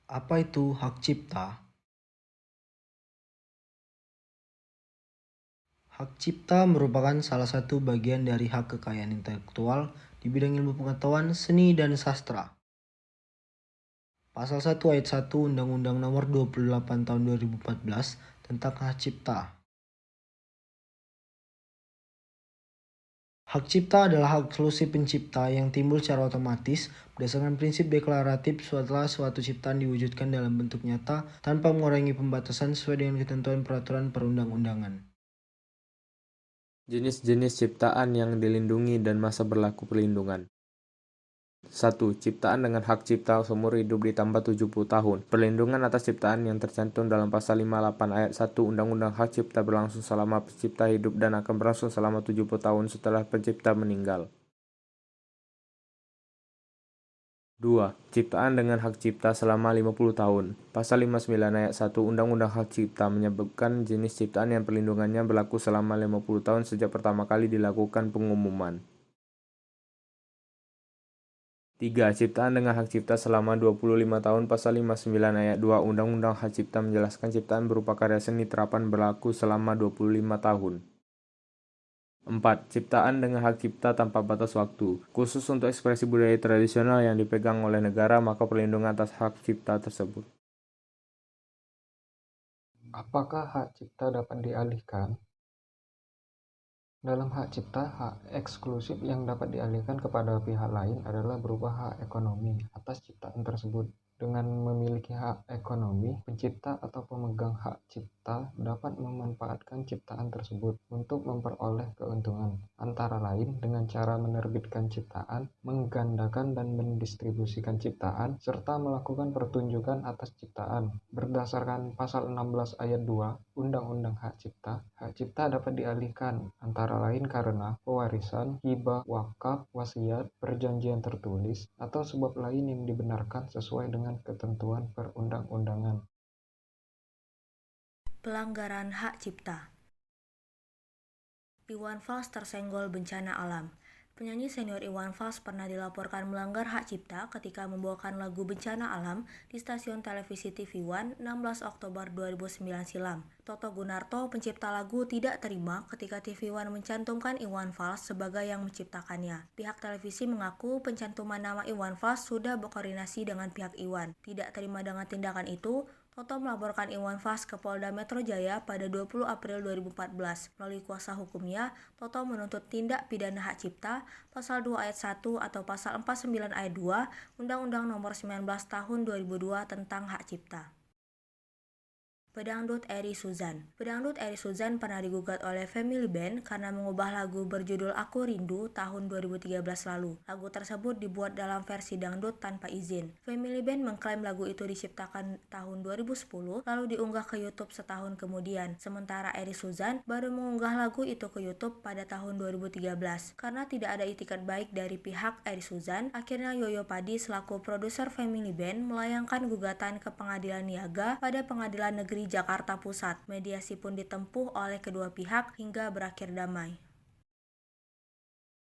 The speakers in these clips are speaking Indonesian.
Apa itu hak cipta? Hak cipta merupakan salah satu bagian dari hak kekayaan intelektual di bidang ilmu pengetahuan, seni, dan sastra. Pasal 1 ayat 1 Undang-Undang Nomor 28 Tahun 2014 tentang hak cipta. Hak cipta adalah hak eksklusif pencipta yang timbul secara otomatis berdasarkan prinsip deklaratif setelah suatu ciptaan diwujudkan dalam bentuk nyata tanpa mengurangi pembatasan sesuai dengan ketentuan peraturan perundang-undangan. Jenis-jenis ciptaan yang dilindungi dan masa berlaku perlindungan. 1. Ciptaan dengan hak cipta seumur hidup ditambah 70 tahun. Perlindungan atas ciptaan yang tercantum dalam pasal 58 ayat 1 Undang-Undang Hak Cipta berlangsung selama pencipta hidup dan akan berlangsung selama 70 tahun setelah pencipta meninggal. 2. Ciptaan dengan hak cipta selama 50 tahun. Pasal 59 ayat 1 Undang-Undang Hak Cipta menyebutkan jenis ciptaan yang perlindungannya berlaku selama 50 tahun sejak pertama kali dilakukan pengumuman. 3. Ciptaan dengan hak cipta selama 25 tahun. Pasal 59 ayat 2 Undang-Undang Hak Cipta menjelaskan ciptaan berupa karya seni terapan berlaku selama 25 tahun. 4. Ciptaan dengan hak cipta tanpa batas waktu. Khusus untuk ekspresi budaya tradisional yang dipegang oleh negara, maka perlindungan atas hak cipta tersebut. Apakah hak cipta dapat dialihkan? Dalam hak cipta, hak eksklusif yang dapat dialihkan kepada pihak lain adalah berupa hak ekonomi atas ciptaan tersebut. Dengan memiliki hak ekonomi, pencipta atau pemegang hak cipta dapat memanfaatkan ciptaan tersebut untuk memperoleh keuntungan, antara lain dengan cara menerbitkan ciptaan, menggandakan dan mendistribusikan ciptaan, serta melakukan pertunjukan atas ciptaan. Berdasarkan pasal 16 ayat 2 Undang-Undang Hak Cipta dapat dialihkan antara lain karena pewarisan, hibah, wakaf, wasiat, perjanjian tertulis, atau sebab lain yang dibenarkan sesuai dengan ketentuan perundang-undangan. Pelanggaran hak cipta. Iwan Fals tersenggol bencana alam. Penyanyi senior Iwan Fals pernah dilaporkan melanggar hak cipta ketika membawakan lagu Bencana Alam di stasiun televisi TV One 16 Oktober 2009 silam. Toto Gunarto, pencipta lagu, tidak terima ketika TV One mencantumkan Iwan Fals sebagai yang menciptakannya. Pihak televisi mengaku pencantuman nama Iwan Fals sudah berkoordinasi dengan pihak Iwan. Tidak terima dengan tindakan itu, Toto melaporkan Iwan Fals ke Polda Metro Jaya pada 20 April 2014. Melalui kuasa hukumnya, Toto menuntut tindak pidana hak cipta pasal 2 ayat 1 atau pasal 49 ayat 2 Undang-Undang Nomor 19 Tahun 2002 tentang hak cipta. Pedangdut Eri Suzan. Pedangdut Eri Suzan pernah digugat oleh Family Band karena mengubah lagu berjudul Aku Rindu tahun 2013 lalu. Lagu tersebut dibuat dalam versi dangdut tanpa izin. Family Band mengklaim lagu itu diciptakan tahun 2010 lalu diunggah ke YouTube setahun kemudian. Sementara Eri Suzan baru mengunggah lagu itu ke YouTube pada tahun 2013. Karena tidak ada itikat baik dari pihak Eri Suzan, akhirnya Yoyo Padi selaku produser Family Band melayangkan gugatan ke Pengadilan Niaga pada Pengadilan Negeri Jakarta Pusat. Mediasi pun ditempuh oleh kedua pihak hingga berakhir damai.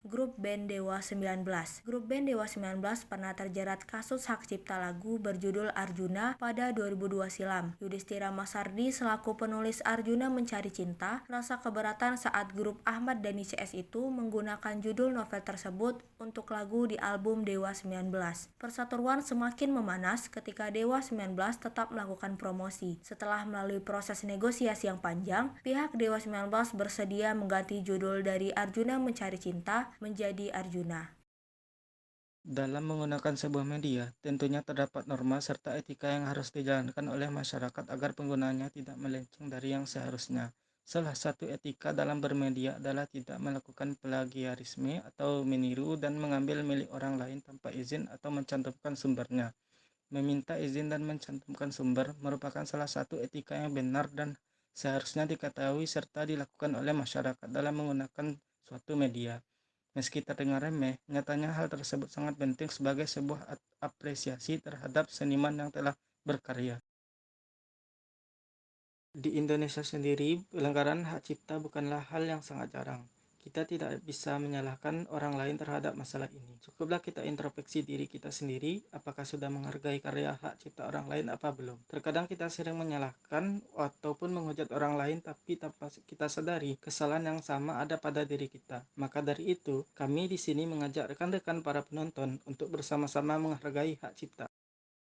Grup band Dewa 19. Grup band Dewa 19 pernah terjerat kasus hak cipta lagu berjudul Arjuna pada 2002 silam. Yudhistira Masardi selaku penulis Arjuna Mencari Cinta merasa keberatan saat grup Ahmad Dhani CS itu menggunakan judul novel tersebut untuk lagu di album Dewa 19. Perseteruan semakin memanas ketika Dewa 19 tetap melakukan promosi. Setelah melalui proses negosiasi yang panjang, pihak Dewa 19 bersedia mengganti judul dari Arjuna Mencari Cinta menjadi Arjuna. Dalam menggunakan sebuah media, tentunya terdapat norma serta etika yang harus dijalankan oleh masyarakat agar penggunaannya tidak melenceng dari yang seharusnya. Salah satu etika dalam bermedia adalah tidak melakukan plagiarisme atau meniru dan mengambil milik orang lain tanpa izin atau mencantumkan sumbernya. Meminta izin dan mencantumkan sumber merupakan salah satu etika yang benar dan seharusnya diketahui serta dilakukan oleh masyarakat dalam menggunakan suatu media. Meski terdengar remeh, nyatanya hal tersebut sangat penting sebagai sebuah apresiasi terhadap seniman yang telah berkarya. Di Indonesia sendiri, pelanggaran hak cipta bukanlah hal yang sangat jarang. Kita tidak bisa menyalahkan orang lain terhadap masalah ini. Cukuplah kita introspeksi diri kita sendiri, apakah sudah menghargai karya hak cipta orang lain apa belum. Terkadang kita sering menyalahkan ataupun menghujat orang lain, tapi tanpa kita sadari kesalahan yang sama ada pada diri kita. Maka dari itu, kami di sini mengajak rekan-rekan para penonton untuk bersama-sama menghargai hak cipta.